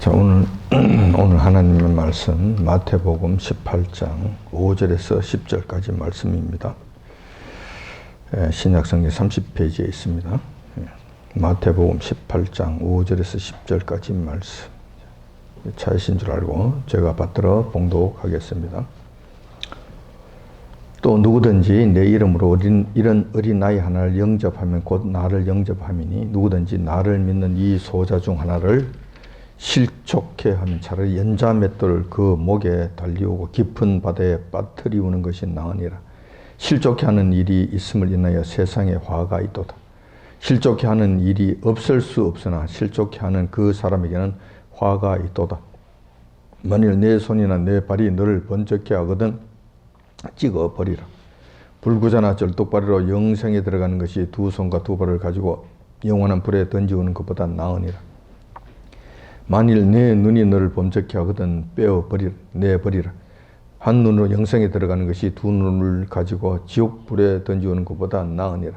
자, 오늘 하나님의 말씀 마태복음 18장 5절에서 10절까지 말씀입니다. 신약성경 30페이지에 있습니다. 마태복음 18장 5절에서 10절까지 말씀. 차이신 줄 알고 제가 받들어 봉독하겠습니다. 또 누구든지 내 이름으로 이런 어린아이 하나를 영접하면 곧 나를 영접함이니 누구든지 나를 믿는 이 소자 중 하나를 실족해 하면 차라리 연자 맷돌을 그 목에 달리우고 깊은 바다에 빠뜨리우는 것이 나으니라. 실족해 하는 일이 있음을 인하여 세상에 화가 있도다. 실족해 하는 일이 없을 수 없으나 실족해 하는 그 사람에게는 화가 있도다. 만일 내 손이나 내 발이 너를 번쩍해 하거든 찍어 버리라. 불구자나 절뚝발이로 영생에 들어가는 것이 두 손과 두 발을 가지고 영원한 불에 던지우는 것보다 나으니라. 만일 내 눈이 너를 범죄케 하거든 내버리라. 한 눈으로 영생에 들어가는 것이 두 눈을 가지고 지옥불에 던지오는 것보다 나으니라.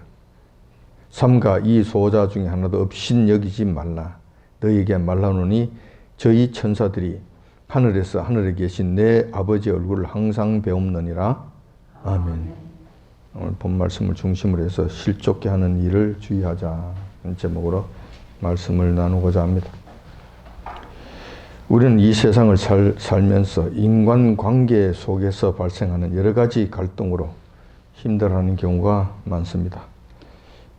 삼가 이 소자 중에 하나도 없인 여기지 말라. 너희에게 말하노니 저희 천사들이 하늘에서 하늘에 계신 내 아버지의 얼굴을 항상 배움느니라. 아멘. 오늘 본 말씀을 중심으로 해서 실족케 하는 일을 주의하자 제목으로 말씀을 나누고자 합니다. 우리는 이 세상을 살면서 인간관계 속에서 발생하는 여러 가지 갈등으로 힘들어하는 경우가 많습니다.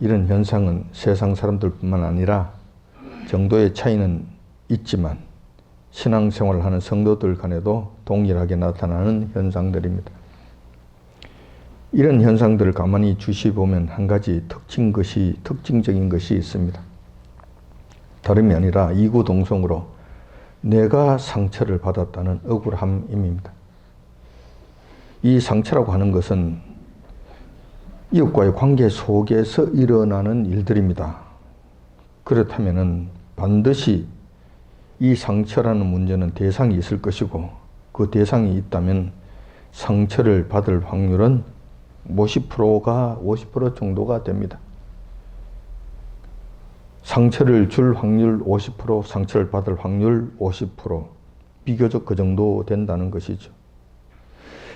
이런 현상은 세상 사람들뿐만 아니라 정도의 차이는 있지만 신앙생활을 하는 성도들 간에도 동일하게 나타나는 현상들입니다. 이런 현상들을 가만히 주시보면 한 가지 특징적인 것이 있습니다. 다름이 아니라 이구동성으로 내가 상처를 받았다는 억울함입니다. 이 상처라고 하는 것은 이웃과의 관계 속에서 일어나는 일들입니다. 그렇다면 반드시 이 상처라는 문제는 대상이 있을 것이고 그 대상이 있다면 상처를 받을 확률은 50% 정도가 됩니다. 상처를 줄 확률 50%, 상처를 받을 확률 50%, 비교적 그 정도 된다는 것이죠.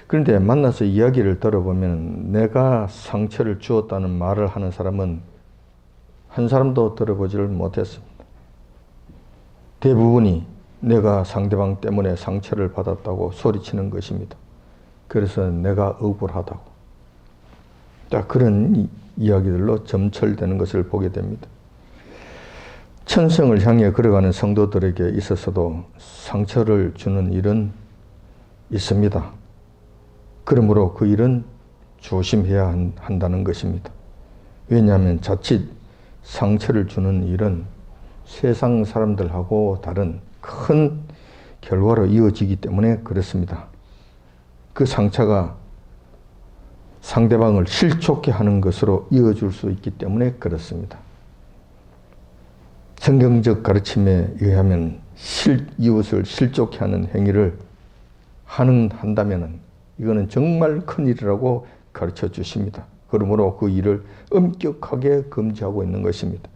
그런데 만나서 이야기를 들어보면 내가 상처를 주었다는 말을 하는 사람은 한 사람도 들어보지를 못했습니다. 대부분이 내가 상대방 때문에 상처를 받았다고 소리치는 것입니다. 그래서 내가 억울하다고. 그런 이야기들로 점철되는 것을 보게 됩니다. 천성을 향해 걸어가는 성도들에게 있어서도 상처를 주는 일은 있습니다. 그러므로 그 일은 조심해야 한다는 것입니다. 왜냐하면 자칫 상처를 주는 일은 세상 사람들하고 다른 큰 결과로 이어지기 때문에 그렇습니다. 그 상처가 상대방을 실족해 하는 것으로 이어질 수 있기 때문에 그렇습니다. 성경적 가르침에 의하면 이웃을 실족해 하는 행위를 한다면 이거는 정말 큰 일이라고 가르쳐 주십니다. 그러므로 그 일을 엄격하게 금지하고 있는 것입니다.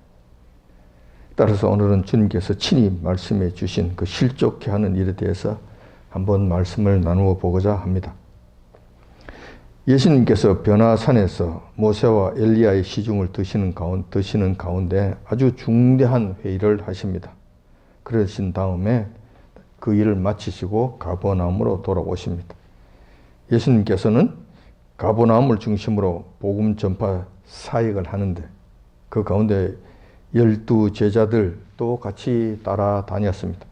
따라서 오늘은 주님께서 친히 말씀해 주신 그 실족해 하는 일에 대해서 한번 말씀을 나누어 보고자 합니다. 예수님께서 변화산에서 모세와 엘리야의 시중을 드시는 가운데 아주 중대한 회의를 하십니다. 그러신 다음에 그 일을 마치시고 가버나움으로 돌아오십니다. 예수님께서는 가버나움을 중심으로 복음 전파 사역을 하는데 그 가운데 12 제자들도 같이 따라다녔습니다.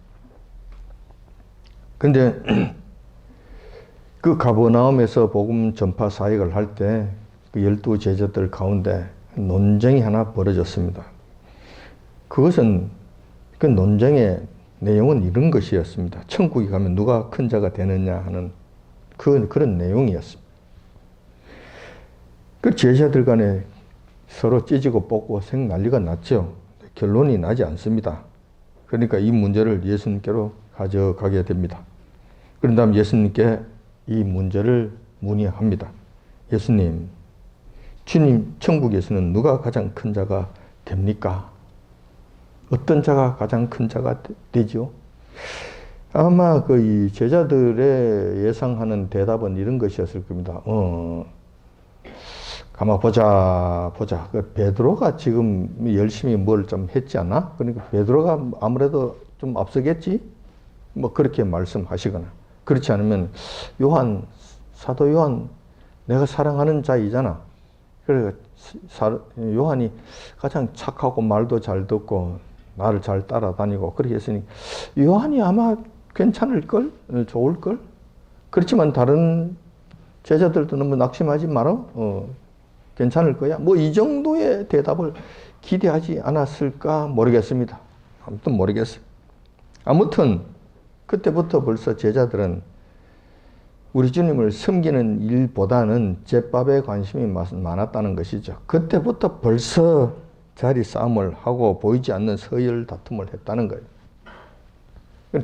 그런데 그 가버나움에서 복음 전파 사역을 할 때 그 12 제자들 가운데 논쟁이 하나 벌어졌습니다. 그 논쟁의 내용은 이런 것이었습니다. 천국에 가면 누가 큰 자가 되느냐 하는 그런 내용이었습니다. 그 제자들 간에 서로 찢고 뽑고 난리가 났죠. 결론이 나지 않습니다. 그러니까 이 문제를 예수님께로 가져가게 됩니다. 그런 다음 예수님께 이 문제를 문의합니다. 예수님, 주님 천국에서는 누가 가장 큰 자가 됩니까? 어떤 자가 가장 큰 자가 되죠? 아마 그 이 제자들의 예상하는 대답은 이런 것이었을 겁니다. 가만 보자. 그 베드로가 지금 열심히 뭘 좀 했지 않나? 그러니까 베드로가 아무래도 좀 앞서겠지? 뭐 그렇게 말씀하시거나. 그렇지 않으면 사도 요한, 내가 사랑하는 자이잖아. 그래, 요한이 가장 착하고 말도 잘 듣고 나를 잘 따라다니고 그렇게 했으니 요한이 아마 괜찮을걸? 좋을걸? 그렇지만 다른 제자들도 너무 낙심하지 마라. 괜찮을 거야. 뭐 이 정도의 대답을 기대하지 않았을까 모르겠습니다. 아무튼 모르겠어요. 아무튼 그때부터 벌써 제자들은 우리 주님을 섬기는 일보다는 제밥에 관심이 많았다는 것이죠. 그때부터 벌써 자리 싸움을 하고 보이지 않는 서열 다툼을 했다는 거예요.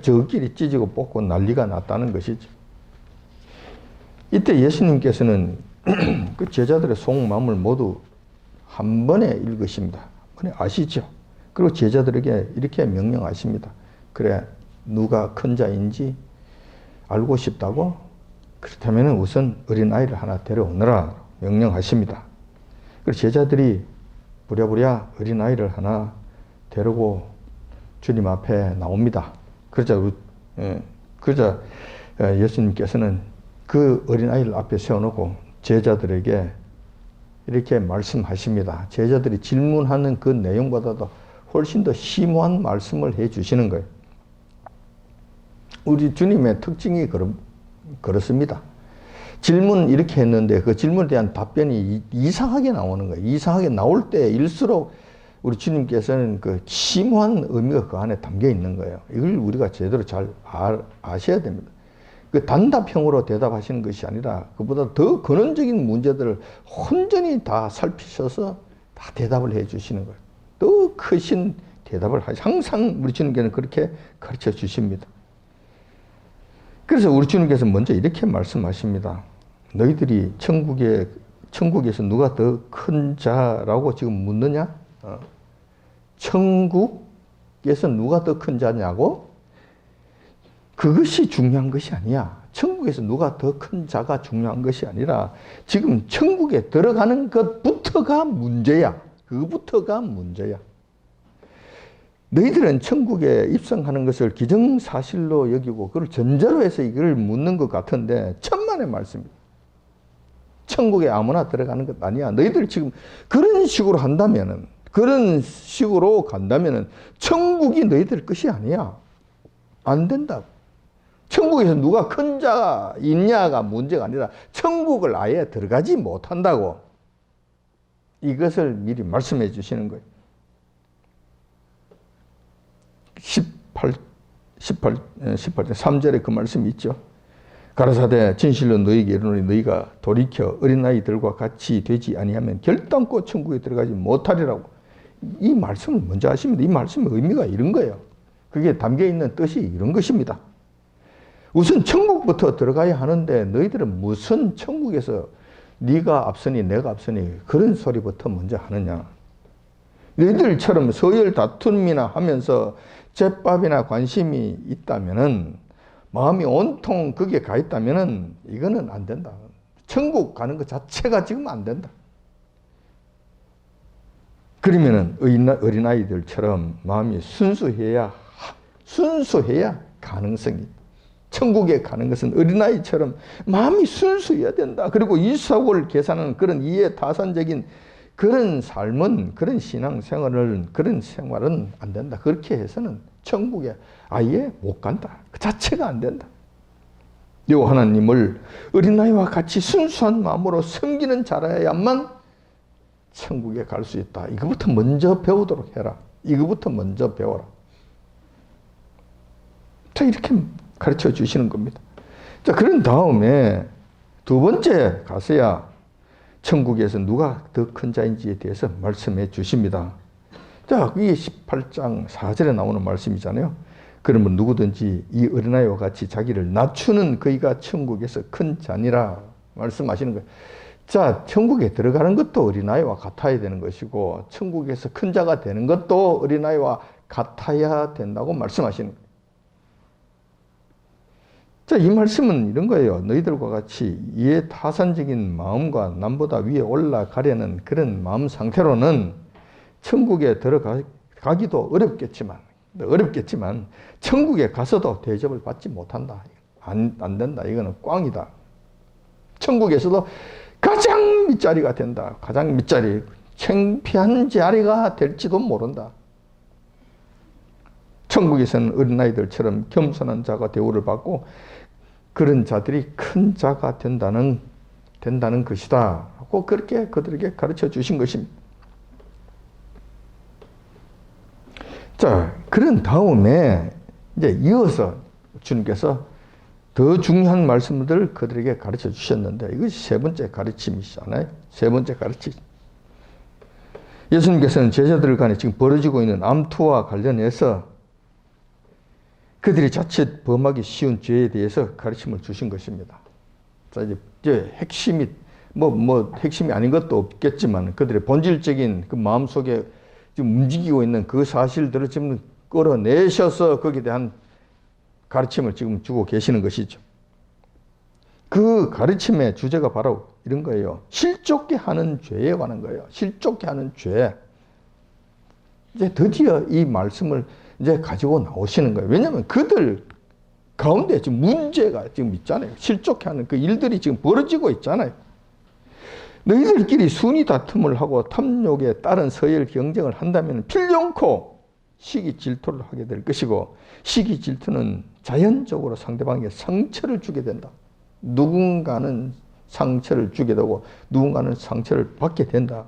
저끼리 찢고 뽑고 난리가 났다는 것이죠. 이때 예수님께서는 그 제자들의 속마음을 모두 한 번에 읽으십니다. 한 번에 아시죠? 그리고 제자들에게 이렇게 명령하십니다. 그래, 누가 큰 자인지 알고 싶다고? 그렇다면 우선 어린아이를 하나 데려오너라 명령하십니다. 그리고 제자들이 부랴부랴 어린아이를 하나 데리고 주님 앞에 나옵니다. 그러자 예수님께서는 그 어린아이를 앞에 세워놓고 제자들에게 이렇게 말씀하십니다. 제자들이 질문하는 그 내용보다도 훨씬 더 심오한 말씀을 해 주시는 거예요. 우리 주님의 특징이 그렇습니다. 질문 이렇게 했는데 그 질문에 대한 답변이 이상하게 나오는 거예요. 이상하게 나올 때일수록 우리 주님께서는 그 심오한 의미가 그 안에 담겨 있는 거예요. 이걸 우리가 제대로 잘 아셔야 됩니다. 그 단답형으로 대답하시는 것이 아니라 그보다 더 근원적인 문제들을 온전히 다 살피셔서 다 대답을 해 주시는 거예요. 더 크신 대답을 항상 우리 주님께서는 그렇게 가르쳐 주십니다. 그래서 우리 주님께서 먼저 이렇게 말씀하십니다. 너희들이 천국에서 누가 더 큰 자라고 지금 묻느냐? 천국에서 누가 더 큰 자냐고? 그것이 중요한 것이 아니야. 천국에서 누가 더 큰 자가 중요한 것이 아니라 지금 천국에 들어가는 것부터가 문제야. 그부터가 문제야. 너희들은 천국에 입성하는 것을 기정사실로 여기고 그걸 전제로 해서 이걸 묻는 것 같은데 천만의 말씀입니다. 천국에 아무나 들어가는 것 아니야. 너희들 지금 그런 식으로 한다면은, 그런 식으로 간다면은 천국이 너희들 것이 아니야. 안 된다고. 천국에서 누가 큰 자가 있냐가 문제가 아니라 천국을 아예 들어가지 못한다고. 이것을 미리 말씀해 주시는 거예요. 18절 3절에 그 말씀이 있죠. 가라사대 진실로 너희에게 이르노니 너희가 돌이켜 어린아이들과 같이 되지 아니하면 결단코 천국에 들어가지 못하리라고. 이 말씀을 먼저 하십니다. 이 말씀의 의미가 이런 거예요. 그게 담겨있는 뜻이 이런 것입니다. 우선 천국부터 들어가야 하는데 너희들은 무슨 천국에서 네가 앞서니 내가 앞서니 그런 소리부터 먼저 하느냐. 너희들처럼 서열 다툼이나 하면서 제밥이나 관심이 있다면은, 마음이 온통 거기에 가 있다면은 이거는 안 된다. 천국 가는 것 자체가 지금 안 된다. 그러면은 어린아이들처럼 마음이 순수해야 가능성이, 천국에 가는 것은 어린아이처럼 마음이 순수해야 된다. 그리고 이삭을 계산하는 그런 이해타산적인 그런 삶은, 그런 신앙생활은, 그런 생활은 안 된다. 그렇게 해서는 천국에 아예 못 간다. 그 자체가 안 된다. 요 하나님을 어린아이와 같이 순수한 마음으로 섬기는 자라야만 천국에 갈 수 있다. 이거부터 먼저 배우도록 해라. 이거부터 먼저 배워라. 자, 이렇게 가르쳐 주시는 겁니다. 자, 그런 다음에 두 번째 가서야 천국에서 누가 더 큰 자인지에 대해서 말씀해 주십니다. 자, 이게 18장 4절에 나오는 말씀이잖아요. 그러면 누구든지 이 어린아이와 같이 자기를 낮추는 그이가 천국에서 큰 자니라 말씀하시는 거예요. 자, 천국에 들어가는 것도 어린아이와 같아야 되는 것이고 천국에서 큰 자가 되는 것도 어린아이와 같아야 된다고 말씀하시는 거예요. 자, 이 말씀은 이런 거예요. 너희들과 같이 이해 타산적인 마음과 남보다 위에 올라가려는 그런 마음 상태로는 천국에 들어가기도 어렵겠지만 천국에 가서도 대접을 받지 못한다. 안 된다. 이거는 꽝이다. 천국에서도 가장 밑자리가 된다. 가장 밑자리. 창피한 자리가 될지도 모른다. 천국에서는 어린아이들처럼 겸손한 자가 대우를 받고 그런 자들이 큰 자가 된다는 것이다. 하고 그렇게 그들에게 가르쳐 주신 것입니다. 자, 그런 다음에 이제 이어서 주님께서 더 중요한 말씀들을 그들에게 가르쳐 주셨는데 이것이 세 번째 가르침이잖아요. 세 번째 가르침. 예수님께서는 제자들 간에 지금 벌어지고 있는 암투와 관련해서 그들이 자칫 범하기 쉬운 죄에 대해서 가르침을 주신 것입니다. 자, 이제 핵심이 핵심이 아닌 것도 없겠지만 그들의 본질적인 그 마음속에 지금 움직이고 있는 그 사실들을 지금 끌어내셔서 거기에 대한 가르침을 지금 주고 계시는 것이죠. 그 가르침의 주제가 바로 이런 거예요. 실족게 하는 죄에 관한 거예요. 실족게 하는 죄. 이제 드디어 이 말씀을 이제 가지고 나오시는 거예요. 왜냐하면 그들 가운데 지금 문제가 지금 있잖아요. 실족해 하는 그 일들이 지금 벌어지고 있잖아요. 너희들끼리 순위 다툼을 하고 탐욕에 따른 서열 경쟁을 한다면 필연코 시기 질투를 하게 될 것이고 시기 질투는 자연적으로 상대방에게 상처를 주게 된다. 누군가는 상처를 주게 되고 누군가는 상처를 받게 된다.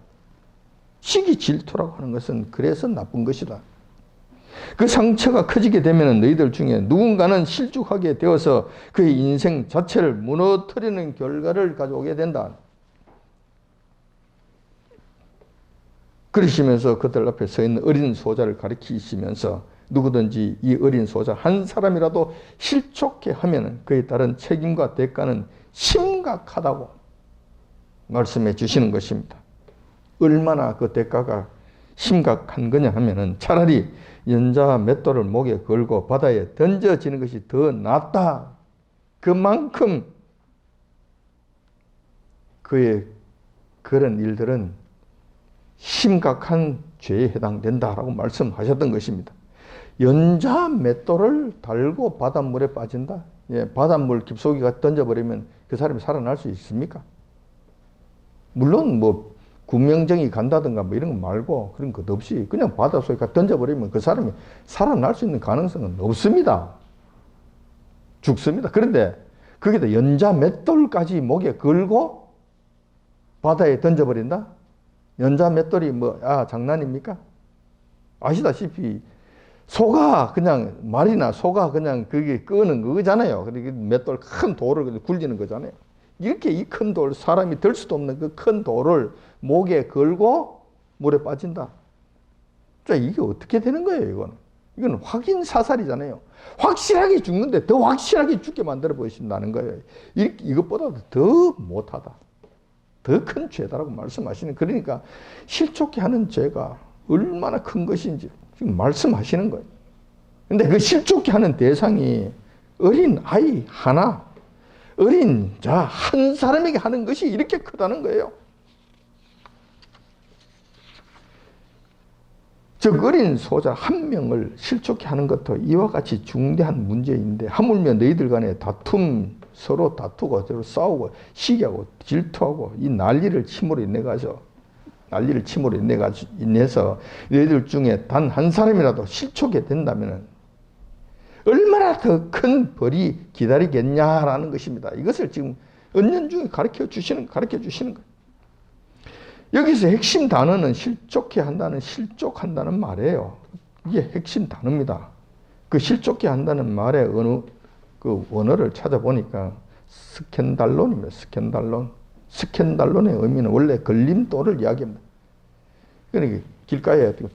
시기 질투라고 하는 것은 그래서 나쁜 것이다. 그 상처가 커지게 되면 너희들 중에 누군가는 실족하게 되어서 그의 인생 자체를 무너뜨리는 결과를 가져오게 된다. 그러시면서 그들 앞에 서 있는 어린 소자를 가리키시면서 누구든지 이 어린 소자 한 사람이라도 실족해 하면 그에 따른 책임과 대가는 심각하다고 말씀해 주시는 것입니다. 얼마나 그 대가가 심각한 거냐 하면은 차라리 연자 맷돌을 목에 걸고 바다에 던져지는 것이 더 낫다. 그만큼 그의 그런 일들은 심각한 죄에 해당된다라고 말씀하셨던 것입니다. 연자 맷돌을 달고 바닷물에 빠진다? 예, 바닷물 깊숙이 던져버리면 그 사람이 살아날 수 있습니까? 물론 구명정이 간다든가 이런 거 말고 그런 것 없이 그냥 바닷속에 던져버리면 그 사람이 살아날 수 있는 가능성은 없습니다. 죽습니다. 그런데 거기다 연자 맷돌까지 목에 걸고 바다에 던져버린다? 연자 맷돌이 장난입니까? 아시다시피 소가 그냥 말이나 소가 그냥 그게 끄는 거잖아요. 그러니까 맷돌 큰 돌을 굴리는 거잖아요. 이렇게 이 큰 돌, 사람이 들 수도 없는 그 큰 돌을 목에 걸고 물에 빠진다. 자, 이게 어떻게 되는 거예요, 이건 확인 사살이잖아요. 확실하게 죽는데 더 확실하게 죽게 만들어 보신다는 거예요. 이것보다도 더 못하다. 더 큰 죄다라고 말씀하시는, 그러니까 실족해 하는 죄가 얼마나 큰 것인지 지금 말씀하시는 거예요. 근데 그 실족해 하는 대상이 어린 아이 하나, 어린 자 한 사람에게 하는 것이 이렇게 크다는 거예요. 즉 어린 소자 한 명을 실족해 하는 것도 이와 같이 중대한 문제인데 하물며 너희들 간에 서로 다투고 서로 싸우고 시기하고 질투하고 이 난리를 침으로 인해서 너희들 중에 단 한 사람이라도 실족해 된다면 얼마나 더 큰 벌이 기다리겠냐라는 것입니다. 이것을 지금 은연중에 가르쳐 주시는 거예요. 여기서 핵심 단어는 실족한다는 말이에요. 이게 핵심 단어입니다. 그 실족해 한다는 말의 그 원어를 찾아보니까 스캔달론입니다. 스캔달론의 의미는 원래 걸림돌을 이야기합니다. 그러니까 길가에 툭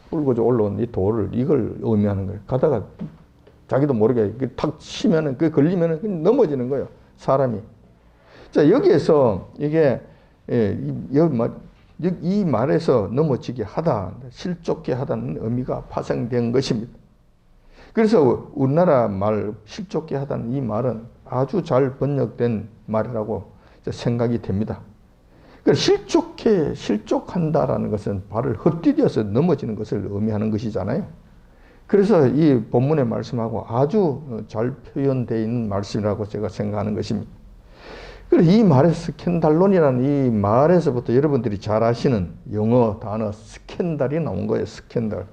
불고 올라온 이 돌을 이걸 의미하는 거예요. 가다가 자기도 모르게 탁 치면은 그 걸리면은 넘어지는 거예요. 사람이. 자, 여기에서 이게 이 말에서 넘어지게 하다, 실족게 하다는 의미가 파생된 것입니다. 그래서 우리나라 말 실족해 하다는 이 말은 아주 잘 번역된 말이라고 생각이 됩니다. 실족한다라는 것은 발을 헛디뎌서 넘어지는 것을 의미하는 것이잖아요. 그래서 이 본문의 말씀하고 아주 잘 표현되어 있는 말씀이라고 제가 생각하는 것입니다. 그래서 이 말의 스캔달론이라는 이 말에서부터 여러분들이 잘 아시는 영어 단어 스캔달이 나온 거예요. 스캔달.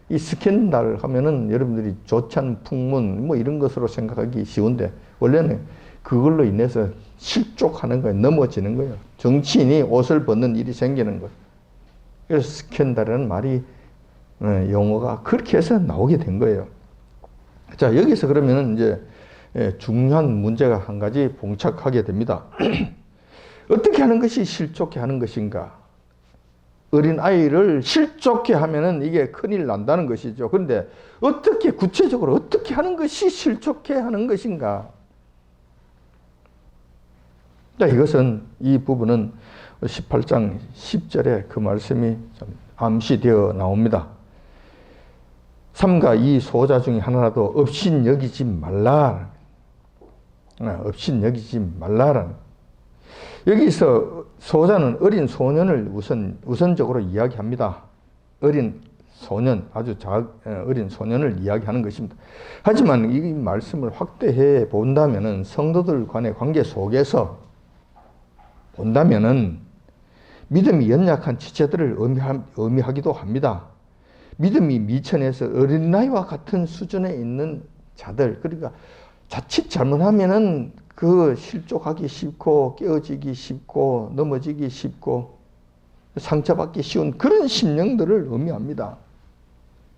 이 스캔달 하면은 여러분들이 좋지 않은 풍문 뭐 이런 것으로 생각하기 쉬운데 원래는 그걸로 인해서 실족하는 거예요. 넘어지는 거예요. 정치인이 옷을 벗는 일이 생기는 거예요. 그래서 스캔달이라는 말이 용어가 그렇게 해서 나오게 된 거예요. 자, 여기서 그러면은 이제 중요한 문제가 한 가지 봉착하게 됩니다. 어떻게 하는 것이 실족해 하는 것인가? 어린 아이를 실족해 하면은 이게 큰일 난다는 것이죠. 그런데 어떻게 구체적으로 어떻게 하는 것이 실족해 하는 것인가? 자, 이것은 이 부분은 18장 10절에 그 말씀이 좀 암시되어 나옵니다. 삼가 이 소자 중에 하나라도 업신여기지 말라. 업신여기지 말라라는. 여기서 소자는 어린 소년을 우선적으로 이야기합니다. 어린 소년, 아주 어린 소년을 이야기하는 것입니다. 하지만 이 말씀을 확대해 본다면은 성도들 간의 관계 속에서 본다면은 믿음이 연약한 지체들을 의미하기도 합니다. 믿음이 미천해서 어린아이와 같은 수준에 있는 자들, 그러니까 자칫 잘못하면은 그 실족하기 쉽고 깨어지기 쉽고 넘어지기 쉽고 상처받기 쉬운 그런 심령들을 의미합니다.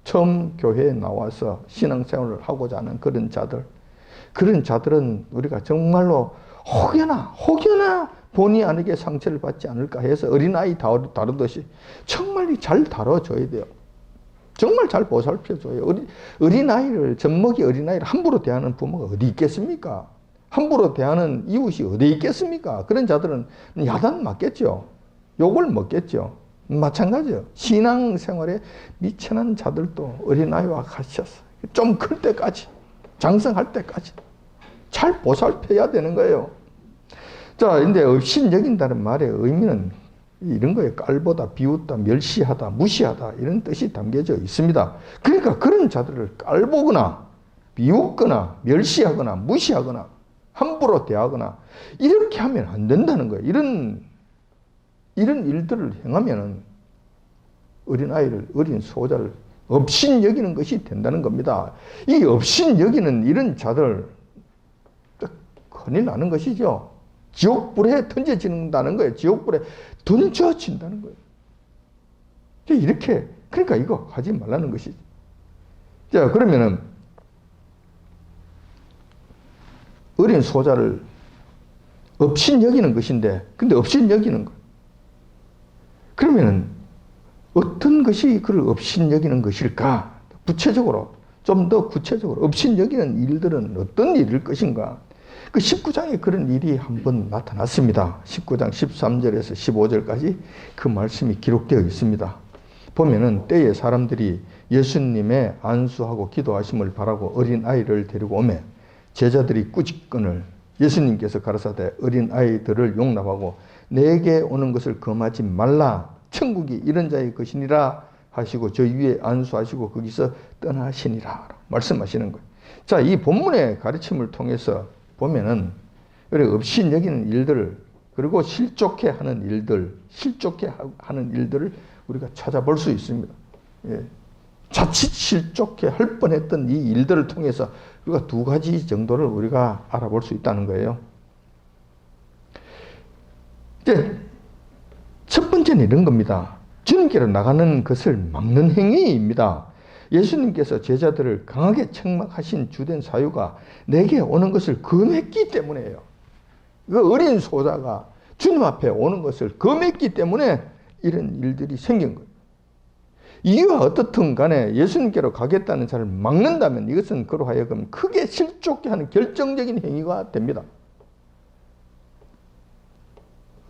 처음 교회에 나와서 신앙생활을 하고자 하는 그런 자들은 우리가 정말로 혹여나 본의 아니게 상처를 받지 않을까 해서 어린아이 다루듯이 정말 잘 다뤄줘야 돼요. 정말 잘 보살펴줘요. 어린아이를, 젖먹이 어린아이를 함부로 대하는 부모가 어디 있겠습니까? 함부로 대하는 이웃이 어디 있겠습니까? 그런 자들은 야단 맞겠죠. 욕을 먹겠죠. 마찬가지예요. 신앙생활에 미천한 자들도 어린아이와 같이 좀 클 때까지, 장성할 때까지 잘 보살펴야 되는 거예요. 자, 근데 업신여긴다는 말의 의미는 이런 거예요. 깔보다, 비웃다, 멸시하다, 무시하다 이런 뜻이 담겨져 있습니다. 그러니까 그런 자들을 깔보거나 비웃거나 멸시하거나 무시하거나 함부로 대하거나 이렇게 하면 안 된다는 거예요. 이런 일들을 행하면 어린 소자를 업신여기는 것이 된다는 겁니다. 이 업신여기는 이런 자들 큰일 나는 것이죠. 지옥불에 던져진다는 거예요. 지옥불에 던져진다는 거예요. 이렇게, 그러니까 이거 하지 말라는 것이죠. 자, 그러면은, 어린 소자를 업신여기는 것인데, 근데 업신여기는 거. 그러면은, 어떤 것이 그를 업신여기는 것일까? 좀 더 구체적으로, 업신여기는 일들은 어떤 일일 것인가? 그 19장에 그런 일이 한번 나타났습니다. 19장 13절에서 15절까지 그 말씀이 기록되어 있습니다. 보면은 때에 사람들이 예수님의 안수하고 기도하심을 바라고 어린아이를 데리고 오매 제자들이 꾸짖거늘 예수님께서 가라사대 어린아이들을 용납하고 내게 오는 것을 금하지 말라. 천국이 이런 자의 것이니라 하시고 저 위에 안수하시고 거기서 떠나시니라 말씀하시는 거예요. 자, 이 본문의 가르침을 통해서 보면은 업신여기는 일들 그리고 실족해 하는 일들을 우리가 찾아볼 수 있습니다. 예. 자칫 실족해 할 뻔했던 이 일들을 통해서 우리가 두 가지 정도를 우리가 알아볼 수 있다는 거예요. 이제 첫 번째는 이런 겁니다. 주님께로 나가는 것을 막는 행위입니다. 예수님께서 제자들을 강하게 책망하신 주된 사유가 내게 오는 것을 금했기 때문이에요. 그 어린 소자가 주님 앞에 오는 것을 금했기 때문에 이런 일들이 생긴 거예요. 이유가 어떻든 간에 예수님께로 가겠다는 자를 막는다면 이것은 그로 하여금 크게 실족해 하는 결정적인 행위가 됩니다.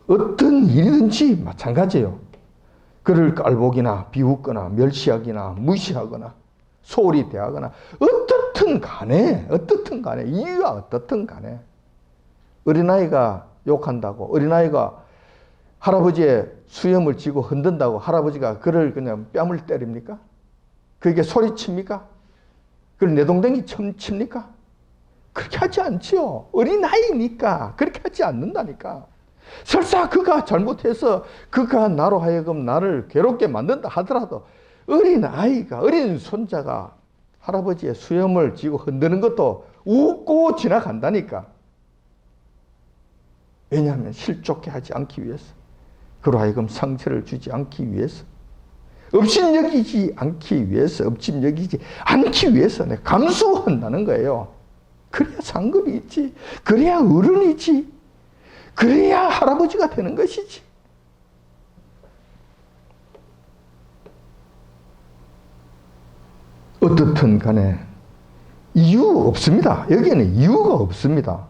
어떤 일이든지 마찬가지예요. 그를 깔보기나 비웃거나 멸시하기나 무시하거나 소홀히 대하거나 어떻든 간에 이유가 어떻든 간에 어린아이가 욕한다고, 어린아이가 할아버지의 수염을 쥐고 흔든다고 할아버지가 그를 그냥 뺨을 때립니까? 그게 소리칩니까? 그걸 내동댕이 칩니까? 그렇게 하지 않지요. 어린아이니까 그렇게 하지 않는다니까. 설사 그가 잘못해서 그가 나로 하여금 나를 괴롭게 만든다 하더라도 어린아이가, 어린 손자가 할아버지의 수염을 쥐고 흔드는 것도 웃고 지나간다니까. 왜냐하면 실족해 하지 않기 위해서, 그로 하여금 상처를 주지 않기 위해서, 업신여기지 않기 위해서, 감수한다는 거예요. 그래야 상급이 있지, 그래야 어른이지, 그래야 할아버지가 되는 것이지. 어떻든 간에 이유 없습니다. 여기에는 이유가 없습니다.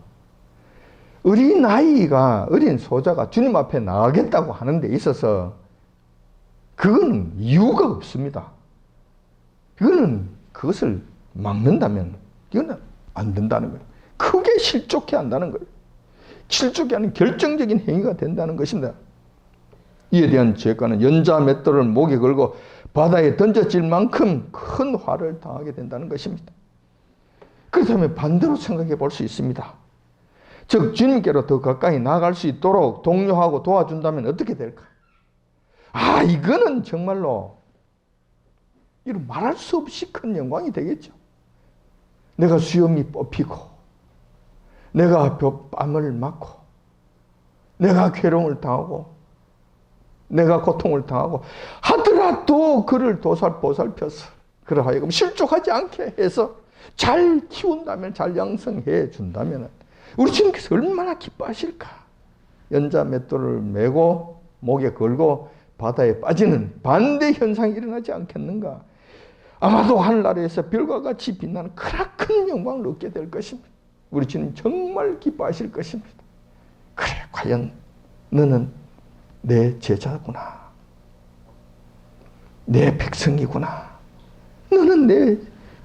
어린 소자가 주님 앞에 나가겠다고 하는 데 있어서 그건 이유가 없습니다. 이거는 그것을 막는다면 이거는 안 된다는 거예요. 크게 실족해 한다는 거예요. 실족해 하는 결정적인 행위가 된다는 것입니다. 이에 대한 죄가는 연자 맷돌을 목에 걸고 바다에 던져질 만큼 큰 화를 당하게 된다는 것입니다. 그렇다면 반대로 생각해 볼 수 있습니다. 즉 주님께로 더 가까이 나아갈 수 있도록 독려하고 도와준다면 어떻게 될까? 이거는 정말로 이런 말할 수 없이 큰 영광이 되겠죠. 내가 수염이 뽑히고, 내가 뺨을 맞고, 내가 괴로움을 당하고, 내가 고통을 당하고 하더라도 그를 보살펴서 그를 하여금 실족하지 않게 해서 잘 키운다면, 잘 양성해 준다면 우리 주님께서 얼마나 기뻐하실까. 연자 맷돌을 메고 목에 걸고 바다에 빠지는 반대 현상이 일어나지 않겠는가. 아마도 하늘나라에서 별과 같이 빛나는 크나큰 영광을 얻게 될 것입니다. 우리 주님 정말 기뻐하실 것입니다. 그래, 과연 너는 내 제자구나, 내 백성이구나, 너는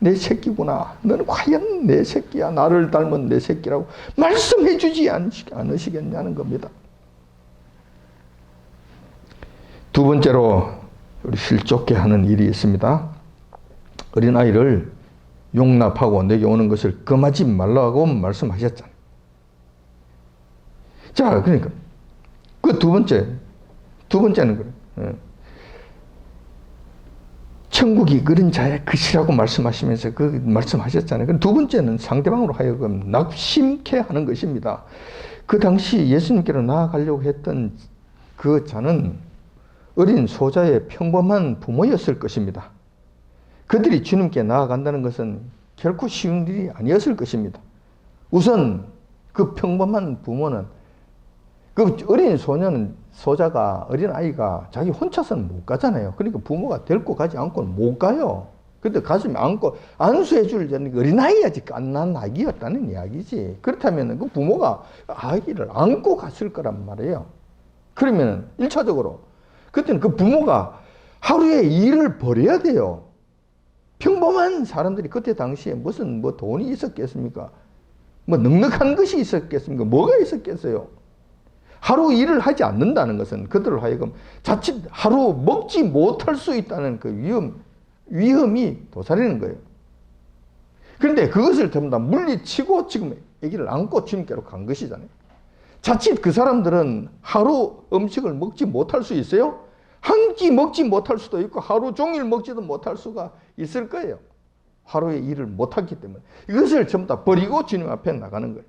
내 새끼구나, 너는 과연 내 새끼야, 나를 닮은 내 새끼라고 말씀해 주지 않으시겠냐는 겁니다. 두 번째로 우리 실족해 하는 일이 있습니다. 어린아이를 용납하고 내게 오는 것을 금하지 말라고 말씀하셨잖아요. 자, 그러니까 그 두 번째는 그래요. 천국이 그런 자의 것이라고 말씀하시면서 그 말씀하셨잖아요. 두 번째는 상대방으로 하여금 낙심케 하는 것입니다. 그 당시 예수님께로 나아가려고 했던 그 자는 어린 소자의 평범한 부모였을 것입니다. 그들이 주님께 나아간다는 것은 결코 쉬운 일이 아니었을 것입니다. 우선 그 평범한 부모는 그 어린 소자가, 어린아이가 자기 혼자서는 못 가잖아요. 그러니까 부모가 데리고 가지 않고는 못 가요. 근데 가슴에 안고 안수해 줄 어린아이야, 갓난 아기였다는 이야기지. 그렇다면 그 부모가 아기를 안고 갔을 거란 말이에요. 그러면 1차적으로 그때는 그 부모가 하루에 일을 벌여야 돼요. 평범한 사람들이 그때 당시에 무슨 돈이 있었겠습니까? 넉넉한 것이 있었겠습니까? 뭐가 있었겠어요? 하루 일을 하지 않는다는 것은 그들을 하여금 자칫 하루 먹지 못할 수 있다는 그 위험이 도사리는 거예요. 그런데 그것을 전부 다 물리치고 지금 아기를 안고 주님께로 간 것이잖아요. 자칫 그 사람들은 하루 음식을 먹지 못할 수 있어요? 한 끼 먹지 못할 수도 있고 하루 종일 먹지도 못할 수가 있을 거예요. 하루에 일을 못하기 때문에. 이것을 전부 다 버리고 주님 앞에 나가는 거예요.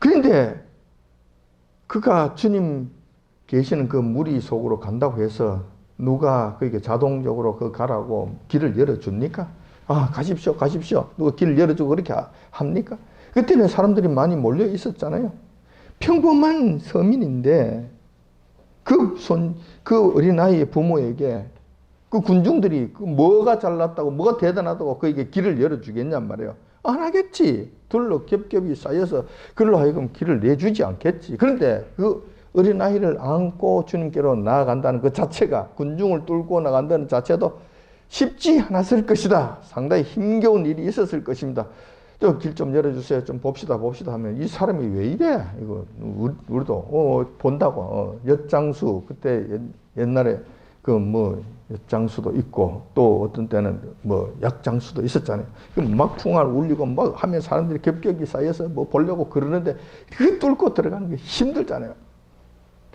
그런데 그가 주님 계시는 그 무리 속으로 간다고 해서 누가 그에게 자동적으로 그 가라고 길을 열어줍니까? 가십시오. 누가 길을 열어주고 그렇게 합니까? 그때는 사람들이 많이 몰려 있었잖아요. 평범한 서민인데 그 어린아이의 부모에게 그 군중들이 뭐가 잘났다고, 뭐가 대단하다고 그에게 길을 열어주겠냔 말이에요. 안 하겠지. 둘로 겹겹이 쌓여서 그걸로 하여금 길을 내주지 않겠지. 그런데 그 어린아이를 안고 주님께로 나아간다는 그 자체가, 군중을 뚫고 나간다는 자체도 쉽지 않았을 것이다. 상당히 힘겨운 일이 있었을 것입니다. 길 좀 열어주세요. 좀 봅시다 하면 이 사람이 왜 이래? 이거 우리도 본다고. 엿장수 그때 옛날에 그 뭐 엿장수도 있고 또 어떤 때는 뭐 약장수도 있었잖아요. 막 풍알 울리고 막 하면 사람들이 겹겹이 쌓여서 뭐 보려고 그러는데 그 뚫고 들어가는 게 힘들잖아요.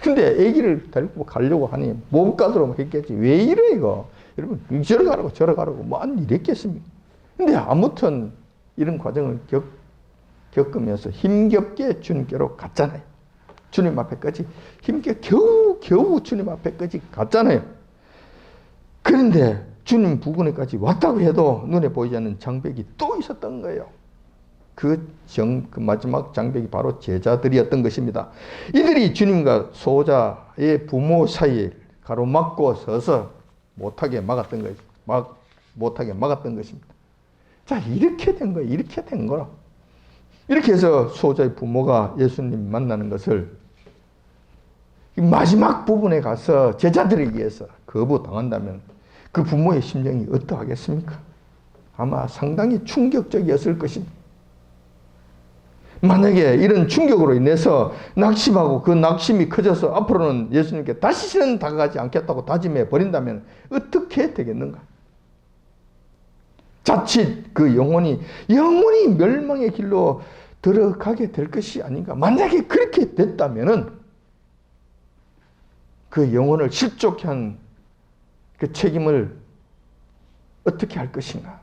근데 아기를 데리고 가려고 하니 못 가도록 했겠지. 왜 이래 이거? 여러분 저러 가라고 뭐 안 이랬겠습니까? 근데 아무튼 이런 과정을 겪으면서 힘겹게 주님께로 갔잖아요. 주님 앞에까지 힘겹게 겨우 주님 앞에까지 갔잖아요. 그런데 주님 부근에까지 왔다고 해도 눈에 보이지 않는 장벽이 또 있었던 거예요. 그 마지막 장벽이 바로 제자들이었던 것입니다. 이들이 주님과 소자의 부모 사이에 가로막고 서서 못하게 막았던 거예요. 못하게 막았던 것입니다. 자, 이렇게 된 거예요. 이렇게 된 거라. 이렇게 해서 소자의 부모가 예수님 만나는 것을 마지막 부분에 가서 제자들에 의해서 거부당한다면 그 부모의 심정이 어떠하겠습니까? 아마 상당히 충격적이었을 것입니다. 만약에 이런 충격으로 인해서 낙심하고 그 낙심이 커져서 앞으로는 예수님께 다시는 다가가지 않겠다고 다짐해 버린다면 어떻게 되겠는가? 자칫 그 영혼이 멸망의 길로 들어가게 될 것이 아닌가? 만약에 그렇게 됐다면은 그 영혼을 실족해 한 그 책임을 어떻게 할 것인가?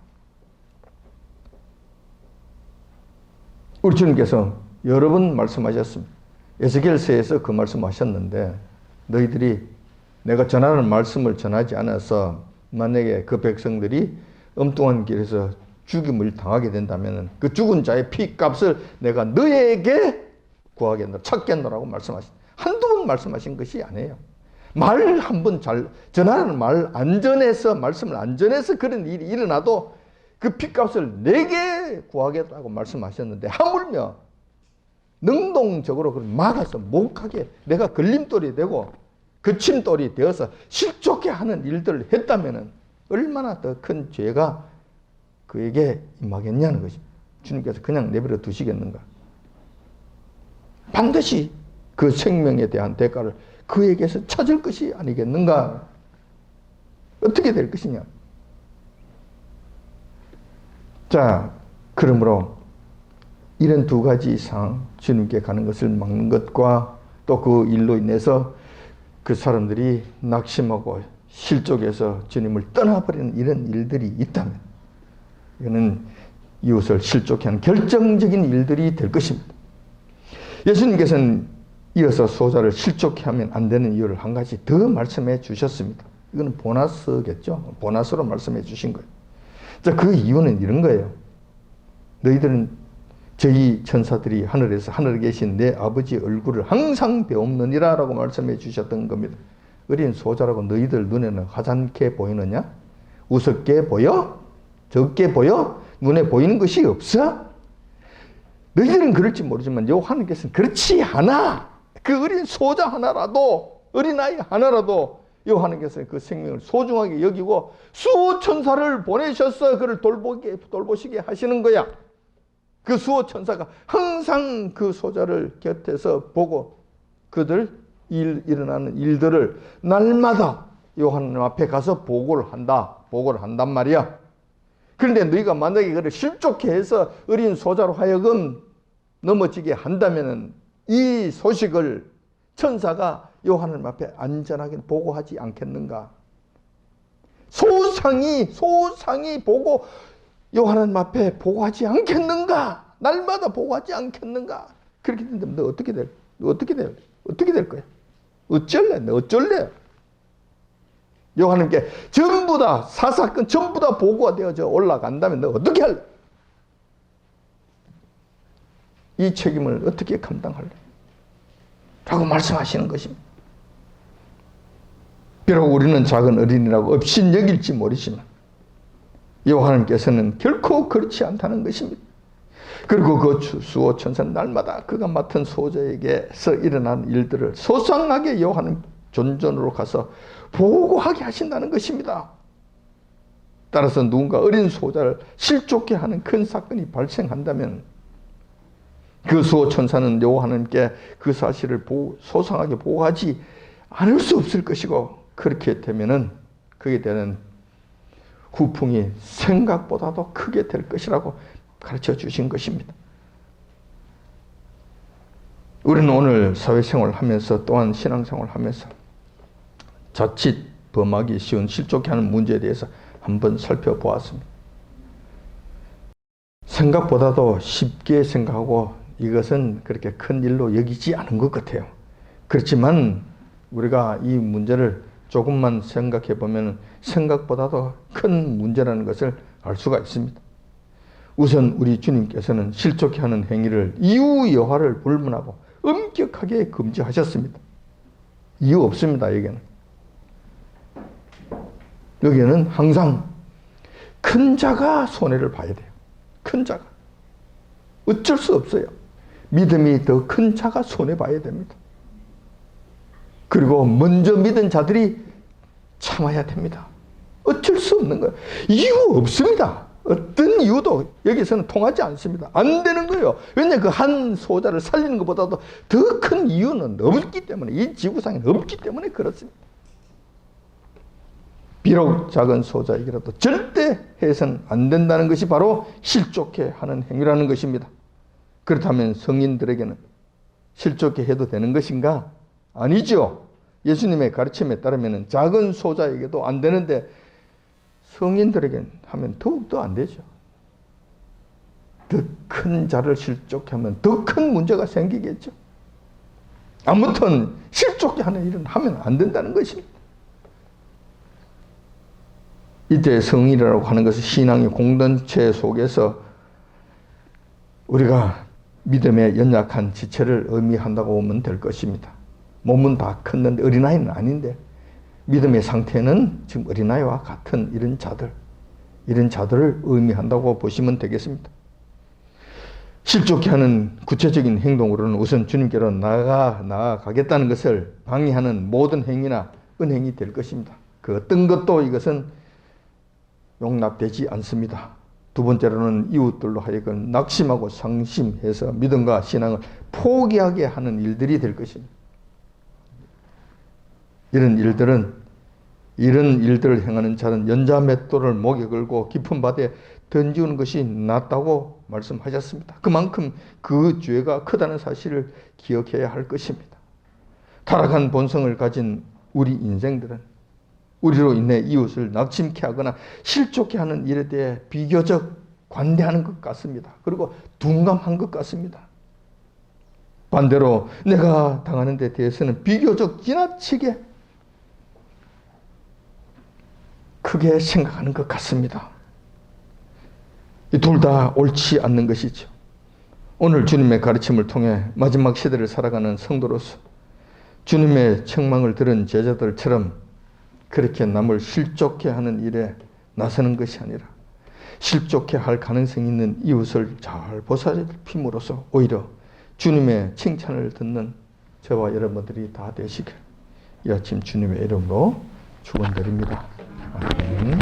우리 주님께서 여러 번 말씀하셨습니다. 에스겔서에서 그 말씀하셨는데 너희들이 내가 전하는 말씀을 전하지 않아서 만약에 그 백성들이 엉뚱한 길에서 죽임을 당하게 된다면 그 죽은 자의 피값을 내가 너에게 구하겠노라 찾겠노라고 말씀하신 한두 번 말씀하신 것이 아니에요. 말 한 번 전하는 말 안 전해서 말씀을 안 전해서 그런 일이 일어나도 그 피값을 내게 구하겠다고 말씀하셨는데 하물며 능동적으로 막아서 못 가게 내가 걸림돌이 되고 거침돌이 되어서 실족해 하는 일들을 했다면 얼마나 더 큰 죄가 그에게 임하겠냐는 것입니다. 주님께서 그냥 내버려 두시겠는가? 반드시 그 생명에 대한 대가를 그에게서 찾을 것이 아니겠는가? 어떻게 될 것이냐? 자, 그러므로 이런 두 가지 이상 주님께 가는 것을 막는 것과 또 그 일로 인해서 그 사람들이 낙심하고 실족해서 주님을 떠나버리는 이런 일들이 있다면 이거는 이웃을 실족해 하는 결정적인 일들이 될 것입니다. 예수님께서는 이어서 소자를 실족해 하면 안 되는 이유를 한 가지 더 말씀해 주셨습니다. 이거는 보너스겠죠? 보너스로 말씀해 주신 거예요. 자, 그 이유는 이런 거예요. 너희들은 저희 천사들이 하늘에 계신 내 아버지 얼굴을 항상 배옵느니라 라고 말씀해 주셨던 겁니다. 어린 소자라고 너희들 눈에는 화잔게 보이느냐? 우습게 보여? 적게 보여? 눈에 보이는 것이 없어? 너희들은 그럴지 모르지만 하나님께서는 그렇지 않아. 그 어린 소자 하나라도 어린아이 하나라도 하나님께서는 그 생명을 소중하게 여기고 수호천사를 보내셔서 그를 돌보시게 하시는 거야. 그 수호천사가 항상 그 소자를 곁에서 보고 그들 일어나는 일들을 날마다 하나님 앞에 가서 보고를 한단 말이야. 그런데 너희가 만약에 그를 실족해 해서 어린 소자로 하여금 넘어지게 한다면은 이 소식을 천사가 하나님 앞에 안전하게 보고하지 않겠는가? 소상히 보고 하나님 앞에 보고하지 않겠는가? 날마다 보고하지 않겠는가? 그렇게 된다면 너 어떻게 될 거야? 어쩔래? 하나님께 전부 다 사사건 전부 다 보고가 되어져 올라간다면 너 어떻게 할래? 이 책임을 어떻게 감당할래? 라고 말씀하시는 것입니다. 비록 우리는 작은 어린이라고 없인 여길지 모르지만 하나님께서는 결코 그렇지 않다는 것입니다. 그리고 그 수호천사는 날마다 그가 맡은 소자에게서 일어난 일들을 소상하게 하나님 존전으로 가서 보고하게 하신다는 것입니다. 따라서 누군가 어린 수호자를 실족해 하는 큰 사건이 발생한다면 그 수호천사는 여호와 하나님께 그 사실을 소상하게 보고하지 않을 수 없을 것이고, 그렇게 되면은 그에 대한 후풍이 생각보다도 크게 될 것이라고 가르쳐 주신 것입니다. 우리는 오늘 사회생활을 하면서 또한 신앙생활을 하면서 자칫 범하기 쉬운 실족해 하는 문제에 대해서 한번 살펴보았습니다. 생각보다도 쉽게 생각하고 이것은 그렇게 큰 일로 여기지 않은 것 같아요. 그렇지만 우리가 이 문제를 조금만 생각해 보면 생각보다도 큰 문제라는 것을 알 수가 있습니다. 우선 우리 주님께서는 실족해 하는 행위를 이유 여하를 불문하고 엄격하게 금지하셨습니다. 이유 없습니다. 여기에는 항상 큰 자가 손해를 봐야 돼요. 큰 자가. 어쩔 수 없어요. 믿음이 더 큰 자가 손해봐야 됩니다. 그리고 먼저 믿은 자들이 참아야 됩니다. 어쩔 수 없는 거예요. 이유 없습니다. 어떤 이유도 여기서는 통하지 않습니다. 안 되는 거예요. 왜냐하면 그 한 소자를 살리는 것보다도 더 큰 이유는 없기 때문에, 이 지구상에 없기 때문에 그렇습니다. 비록 작은 소자이기라도 절대 해서는 안 된다는 것이 바로 실족해 하는 행위라는 것입니다. 그렇다면 성인들에게는 실족해 해도 되는 것인가? 아니죠. 예수님의 가르침에 따르면 작은 소자에게도 안 되는데 성인들에게는 하면 더욱더 안 되죠. 더 큰 자를 실족하면 더 큰 문제가 생기겠죠. 아무튼 실족해 하는 일은 하면 안 된다는 것입니다. 이때 성인이라고 하는 것은 신앙의 공동체 속에서 우리가 믿음의 연약한 지체를 의미한다고 보면 될 것입니다. 몸은 다 컸는데 어린아이는 아닌데 믿음의 상태는 지금 어린아이와 같은 이런 자들을 의미한다고 보시면 되겠습니다. 실족해 하는 구체적인 행동으로는 우선 주님께로 나아가겠다는 것을 방해하는 모든 행위나 은행이 될 것입니다. 그 어떤 것도 이것은 용납되지 않습니다. 두 번째로는 이웃들로 하여금 낙심하고 상심해서 믿음과 신앙을 포기하게 하는 일들이 될 것입니다. 이런 일들을 행하는 자는 연자맷돌을 목에 걸고 깊은 바다에 던지는 것이 낫다고 말씀하셨습니다. 그만큼 그 죄가 크다는 사실을 기억해야 할 것입니다. 타락한 본성을 가진 우리 인생들은 우리로 인해 이웃을 낙심케 하거나 실족해 하는 일에 대해 비교적 관대하는 것 같습니다. 그리고 둔감한 것 같습니다. 반대로 내가 당하는 데 대해서는 비교적 지나치게 크게 생각하는 것 같습니다. 이 둘 다 옳지 않는 것이죠. 오늘 주님의 가르침을 통해 마지막 시대를 살아가는 성도로서 주님의 책망을 들은 제자들처럼 그렇게 남을 실족해 하는 일에 나서는 것이 아니라 실족해 할 가능성이 있는 이웃을 잘 보살핌으로써 오히려 주님의 칭찬을 듣는 저와 여러분들이 다 되시길 이 아침 주님의 이름으로 축원드립니다. 아멘.